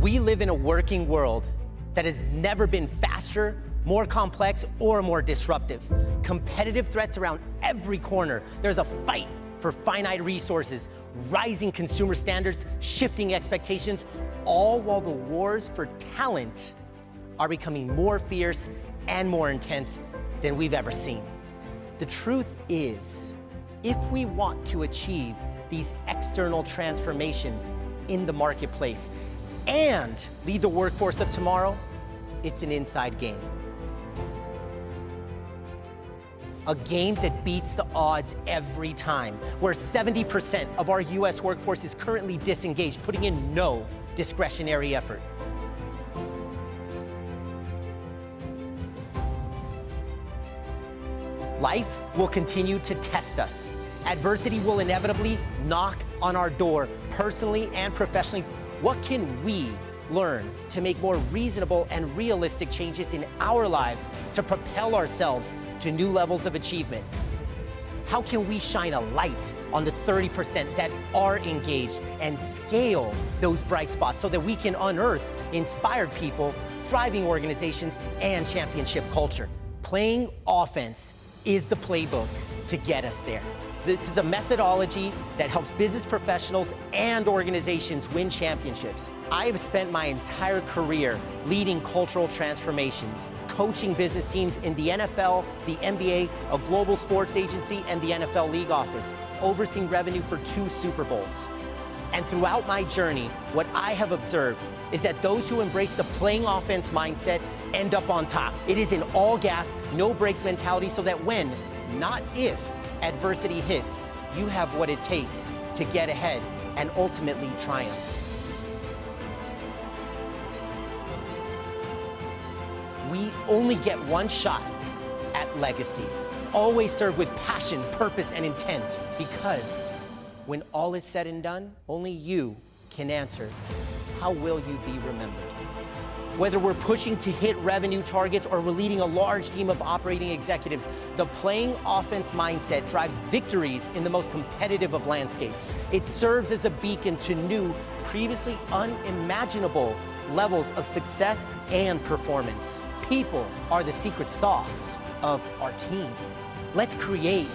We live in a working world that has never been faster, more complex, or more disruptive. Competitive threats around every corner. There's a fight for finite resources, rising consumer standards, shifting expectations, all while the wars for talent are becoming more fierce and more intense than we've ever seen. The truth is, if we want to achieve these external transformations in the marketplace and lead the workforce of tomorrow, it's an inside game. A game that beats the odds every time, where 70% of our US workforce is currently disengaged, putting in no discretionary effort. Life will continue to test us. Adversity will inevitably knock on our door, personally and professionally. What can we learn to make more reasonable and realistic changes in our lives to propel ourselves to new levels of achievement? How can we shine a light on the 30% that are engaged and scale those bright spots so that we can unearth inspired people, thriving organizations, and championship culture? Playing offense is the playbook to get us there. This is a methodology that helps business professionals and organizations win championships. I have spent my entire career leading cultural transformations, coaching business teams in the NFL, the NBA, a global sports agency, and the NFL League office, overseeing revenue for 2 Super Bowls. And throughout my journey, what I have observed is that those who embrace the playing offense mindset end up on top. It is an all gas, no brakes mentality so that when, not if, adversity hits, you have what it takes to get ahead and ultimately triumph. We only get one shot at legacy. Always serve with passion, purpose, and intent, because when all is said and done, only you can answer, how will you be remembered? Whether we're pushing to hit revenue targets or we're leading a large team of operating executives, the playing offense mindset drives victories in the most competitive of landscapes. It serves as a beacon to new, previously unimaginable levels of success and performance. People are the secret sauce of our team. Let's create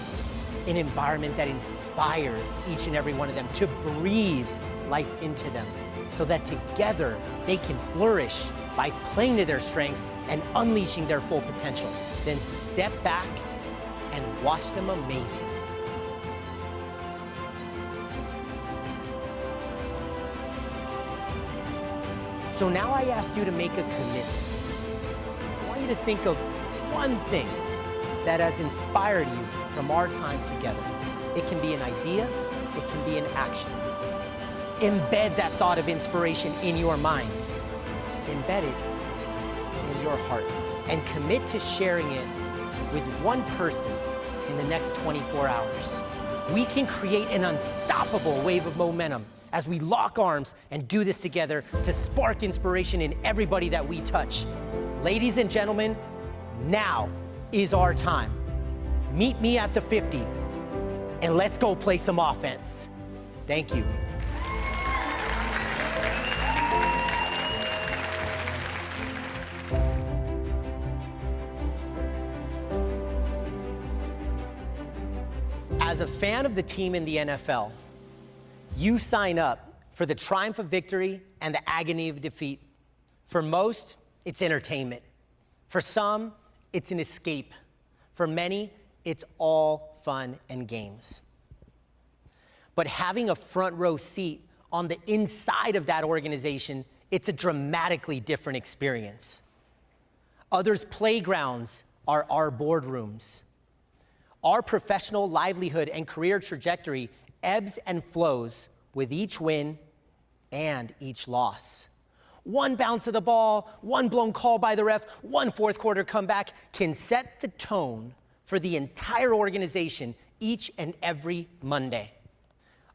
an environment that inspires each and every one of them to breathe life into them so that together they can flourish by playing to their strengths and unleashing their full potential. Then step back and watch them amaze you. So now I ask you to make a commitment. I want you to think of one thing that has inspired you from our time together. It can be an idea, it can be an action. Embed that thought of inspiration in your mind. Embed it in your heart and commit to sharing it with one person in the next 24 hours. We can create an unstoppable wave of momentum as we lock arms and do this together to spark inspiration in everybody that we touch. Ladies and gentlemen, now is our time. Meet me at the 50 and let's go play some offense. Thank you. As a fan of the team in the NFL, you sign up for the triumph of victory and the agony of defeat. For most, it's entertainment. For some, it's an escape. For many, it's all fun and games. But having a front row seat on the inside of that organization, it's a dramatically different experience. Others' playgrounds are our boardrooms. Our professional livelihood and career trajectory ebbs and flows with each win and each loss. One bounce of the ball, one blown call by the ref, one fourth quarter comeback can set the tone for the entire organization each and every Monday.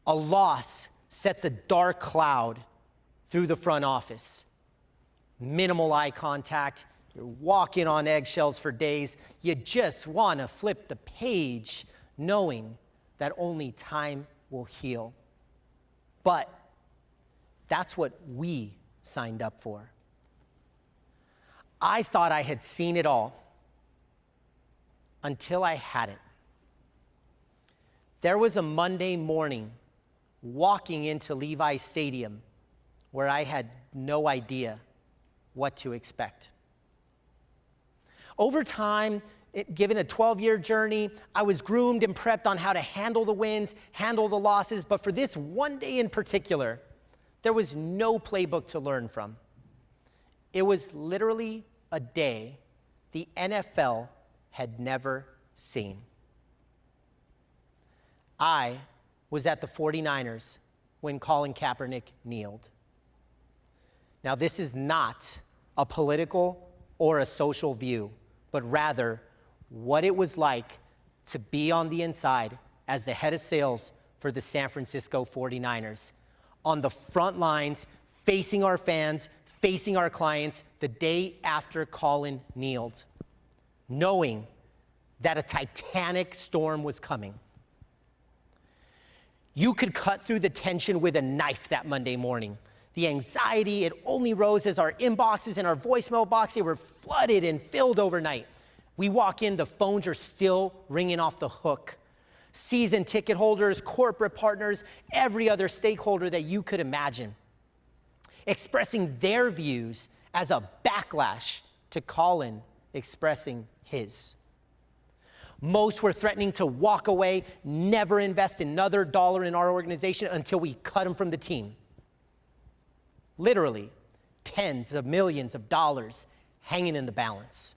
A loss sets a dark cloud through the front office. Minimal eye contact, you're walking on eggshells for days. You just want to flip the page knowing that only time will heal. But that's what we signed up for. I thought I had seen it all until I hadn't. There was a Monday morning walking into Levi's Stadium where I had no idea what to expect. Over time, given a 12-year journey, I was groomed and prepped on how to handle the wins, handle the losses, but for this one day in particular, there was no playbook to learn from. It was literally a day the NFL had never seen. I was at the 49ers when Colin Kaepernick kneeled. Now, this is not a political or a social view, but rather what it was like to be on the inside as the head of sales for the San Francisco 49ers, on the front lines, facing our fans, facing our clients the day after Colin kneeled, knowing that a titanic storm was coming. You could cut through the tension with a knife that Monday morning. The anxiety, it only rose as our inboxes and our voicemail box, they were flooded and filled overnight. We walk in, the phones are still ringing off the hook. Season ticket holders, corporate partners, every other stakeholder that you could imagine, expressing their views as a backlash to Colin expressing his. Most were threatening to walk away, never invest another dollar in our organization until we cut him from the team. Literally, tens of millions of dollars hanging in the balance.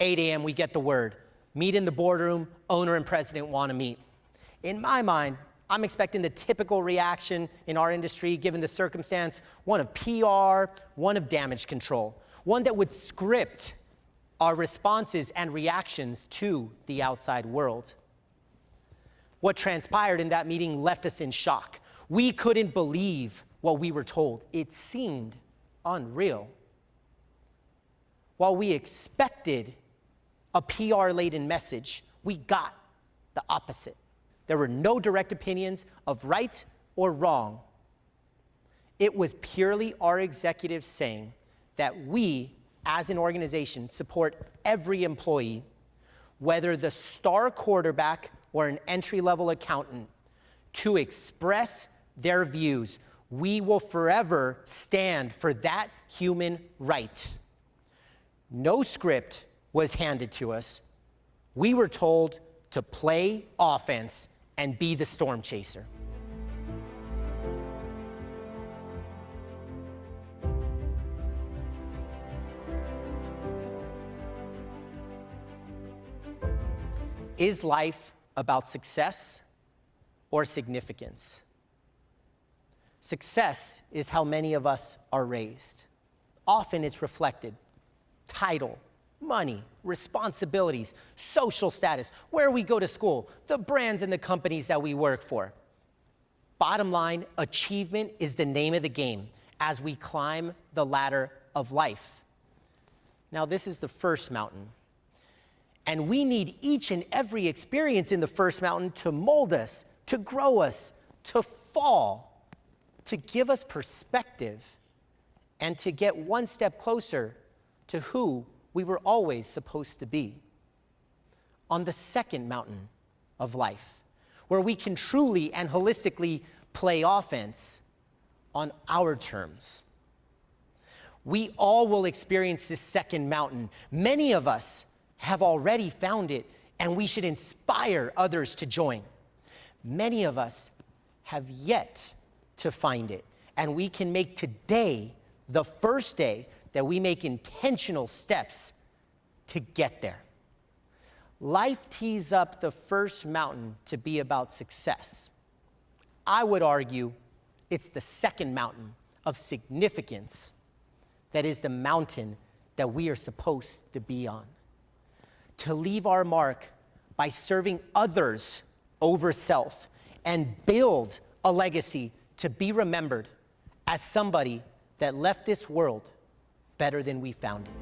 8 a.m., we get the word. Meet in the boardroom, owner and president want to meet. In my mind, I'm expecting the typical reaction in our industry, given the circumstance, one of PR, one of damage control, one that would script our responses and reactions to the outside world. What transpired in that meeting left us in shock. We couldn't believe what we were told. It seemed unreal. While we expected a PR-laden message, we got the opposite. There were no direct opinions of right or wrong. It was purely our executives saying that we, as an organization, support every employee, whether the star quarterback or an entry-level accountant, to express their views. We will forever stand for that human right. No script was handed to us. We were told to play offense and be the storm chaser. Is life about success or significance? Success is how many of us are raised. Often it's reflected. Title, money, responsibilities, social status, where we go to school, the brands and the companies that we work for. Bottom line, achievement is the name of the game as we climb the ladder of life. Now, this is the first mountain. And we need each and every experience in the first mountain to mold us, to grow us, to fall, to give us perspective, and to get one step closer to who we were always supposed to be. On the second mountain of life, where we can truly and holistically play offense on our terms. We all will experience this second mountain. Many of us have already found it, and we should inspire others to join. Many of us have yet to find it, and we can make today the first day that we make intentional steps to get there. Life tees up the first mountain to be about success. I would argue it's the second mountain of significance that is the mountain that we are supposed to be on. To leave our mark by serving others over self and build a legacy to be remembered as somebody that left this world better than we found it.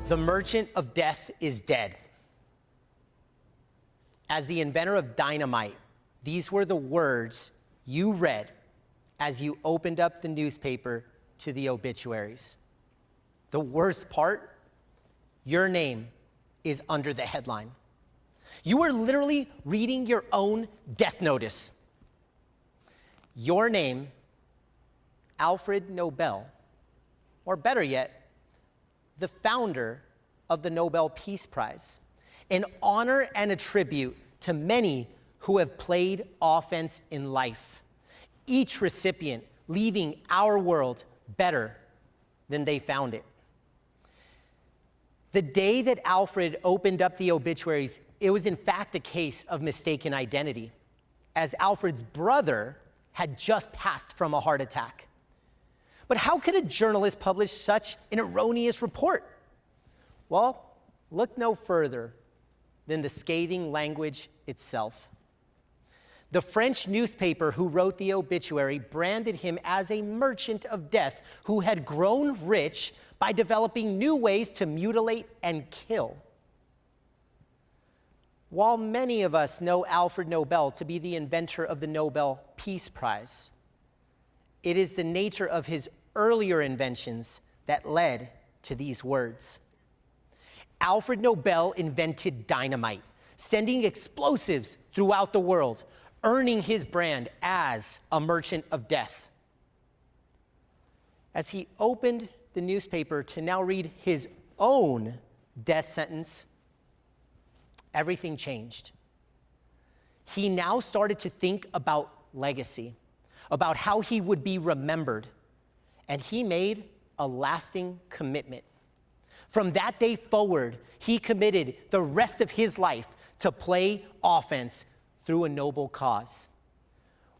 The merchant of death is dead. As the inventor of dynamite, these were the words you read as you opened up the newspaper to the obituaries. The worst part, your name is under the headline. You are literally reading your own death notice. Your name, Alfred Nobel, or better yet, the founder of the Nobel Peace Prize, an honor and a tribute to many who have played offense in life, each recipient leaving our world better than they found it. The day that Alfred opened up the obituaries, it was in fact a case of mistaken identity, as Alfred's brother had just passed from a heart attack. But how could a journalist publish such an erroneous report? Well, look no further than the scathing language itself. The French newspaper who wrote the obituary branded him as a merchant of death who had grown rich by developing new ways to mutilate and kill. While many of us know Alfred Nobel to be the inventor of the Nobel Peace Prize, it is the nature of his earlier inventions that led to these words. Alfred Nobel invented dynamite, sending explosives throughout the world, earning his brand as a merchant of death. As he opened the newspaper to now read his own death sentence, everything changed. He now started to think about legacy, about how he would be remembered, and he made a lasting commitment. From that day forward, he committed the rest of his life to play offense through a noble cause,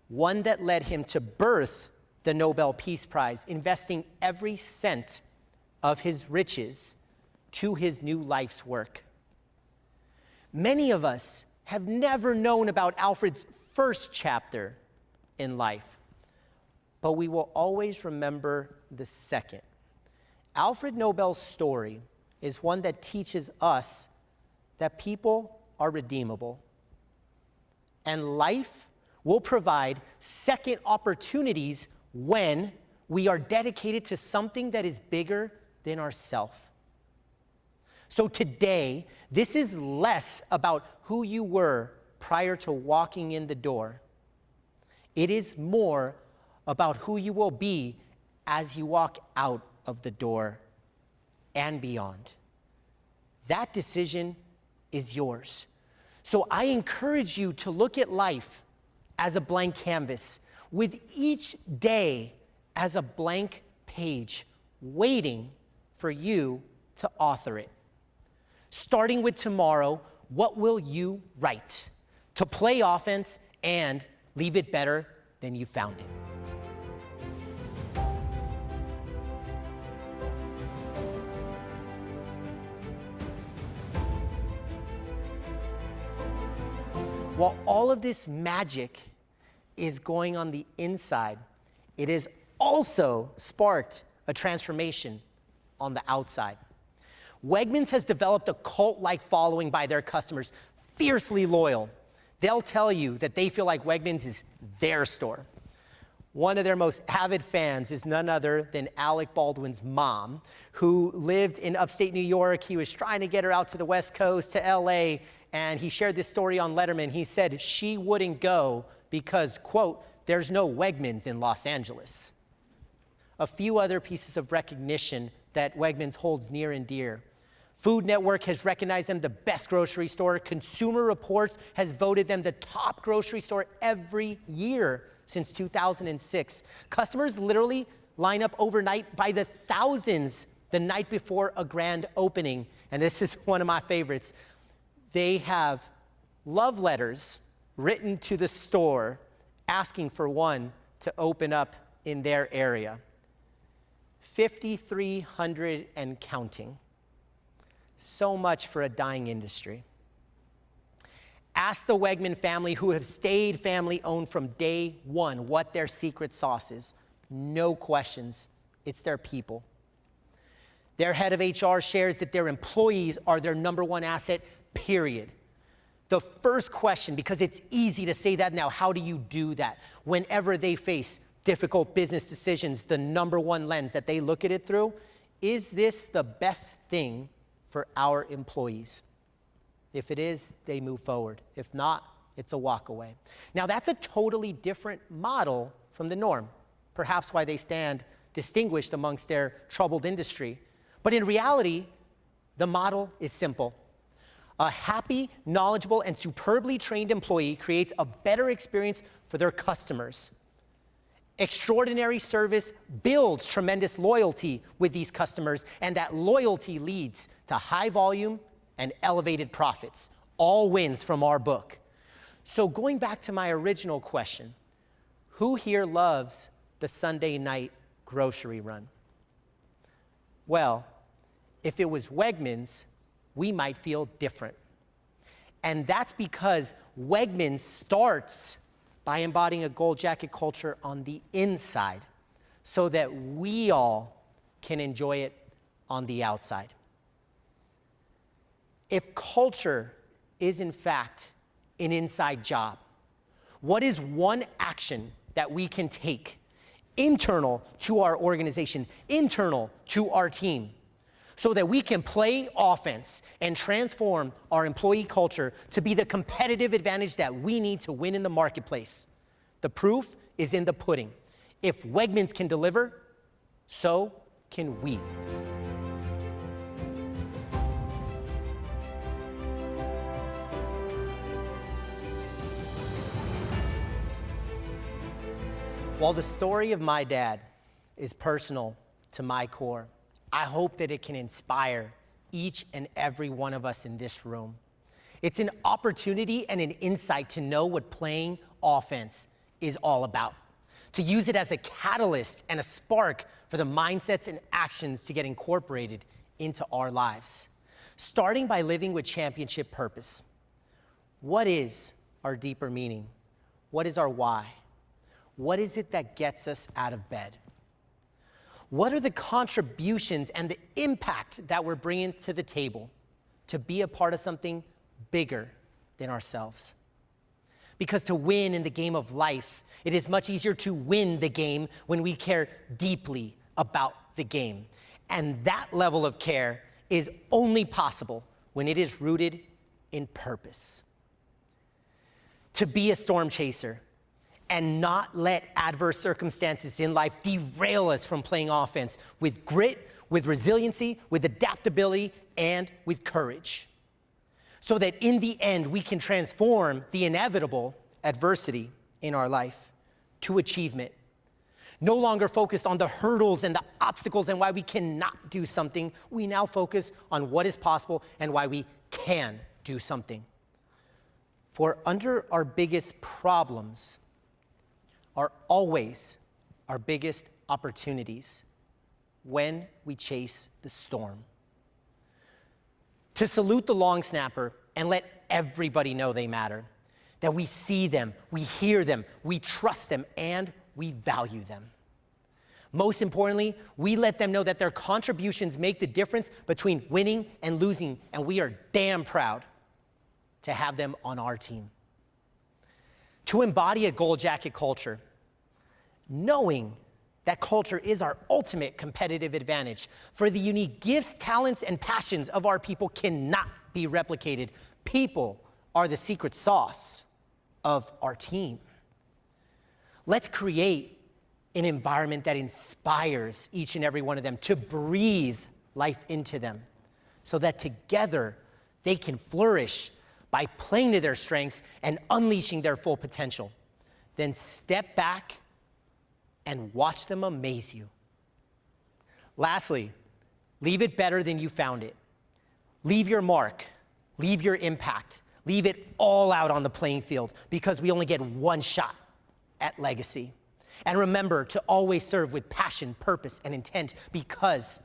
one that led him to birth the Nobel Peace Prize, investing every cent of his riches to his new life's work. Many of us have never known about Alfred's first chapter in life, but we will always remember the second. Alfred Nobel's story is one that teaches us that people are redeemable, and life will provide second opportunities when we are dedicated to something that is bigger than ourselves. So today, this is less about who you were prior to walking in the door. It is more about who you will be as you walk out of the door and beyond. That decision is yours. So I encourage you to look at life as a blank canvas, with each day as a blank page, waiting for you to author it. Starting with tomorrow, what will you write to play offense and leave it better than you found it? While all of this magic is going on the inside, it has also sparked a transformation on the outside. Wegmans has developed a cult-like following by their customers, fiercely loyal. They'll tell you that they feel like Wegmans is their store. One of their most avid fans is none other than Alec Baldwin's mom, who lived in upstate New York. He was trying to get her out to the West Coast, to LA, and he shared this story on Letterman. He said she wouldn't go because, quote, there's no Wegmans in Los Angeles. A few other pieces of recognition that Wegmans holds near and dear. Food Network has recognized them the best grocery store. Consumer Reports has voted them the top grocery store every year since 2006. Customers literally line up overnight by the thousands the night before a grand opening. And this is one of my favorites. They have love letters written to the store asking for one to open up in their area. 5,300 and counting. So much for a dying industry. Ask the Wegman family, who have stayed family-owned from day one, what their secret sauce is. No questions. It's their people. Their head of HR shares that their employees are their number one asset, period. The first question, because it's easy to say that now, how do you do that? Whenever they face difficult business decisions, the number one lens that they look at it through, is this the best thing for our employees? If it is, they move forward. If not, it's a walk away. Now that's a totally different model from the norm, perhaps why they stand distinguished amongst their troubled industry. But in reality, the model is simple. A happy, knowledgeable, and superbly trained employee creates a better experience for their customers. Extraordinary service builds tremendous loyalty with these customers, and that loyalty leads to high volume and elevated profits. All wins from our book. So going back to my original question, who here loves the Sunday night grocery run? Well, if it was Wegmans, we might feel different. And that's because Wegmans starts by embodying a gold jacket culture on the inside so that we all can enjoy it on the outside. If culture is in fact an inside job, what is one action that we can take internal to our organization, internal to our team, so that we can play offense and transform our employee culture to be the competitive advantage that we need to win in the marketplace? The proof is in the pudding. If Wegmans can deliver, so can we. While the story of my dad is personal to my core, I hope that it can inspire each and every one of us in this room. It's an opportunity and an insight to know what playing offense is all about, to use it as a catalyst and a spark for the mindsets and actions to get incorporated into our lives, starting by living with championship purpose. What is our deeper meaning? What is our why? What is it that gets us out of bed? What are the contributions and the impact that we're bringing to the table to be a part of something bigger than ourselves? Because to win in the game of life, it is much easier to win the game when we care deeply about the game. And that level of care is only possible when it is rooted in purpose. To be a storm chaser and not let adverse circumstances in life derail us from playing offense with grit, with resiliency, with adaptability, and with courage. So that in the end, we can transform the inevitable adversity in our life to achievement. No longer focused on the hurdles and the obstacles and why we cannot do something, we now focus on what is possible and why we can do something. For under our biggest problems are always our biggest opportunities when we chase the storm. To salute the long snapper and let everybody know they matter, that we see them, we hear them, we trust them, and we value them. Most importantly, we let them know that their contributions make the difference between winning and losing, and we are damn proud to have them on our team. To embody a gold jacket culture, knowing that culture is our ultimate competitive advantage, for the unique gifts, talents, and passions of our people cannot be replicated. People are the secret sauce of our team. Let's create an environment that inspires each and every one of them to breathe life into them so that together they can flourish by playing to their strengths and unleashing their full potential. Then step back and watch them amaze you. Lastly, leave it better than you found it. Leave your mark, leave your impact, leave it all out on the playing field because we only get one shot at legacy. And remember to always serve with passion, purpose, and intent because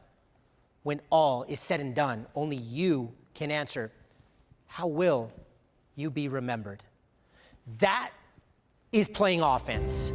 when all is said and done, only you can answer, how will you be remembered? That is playing offense.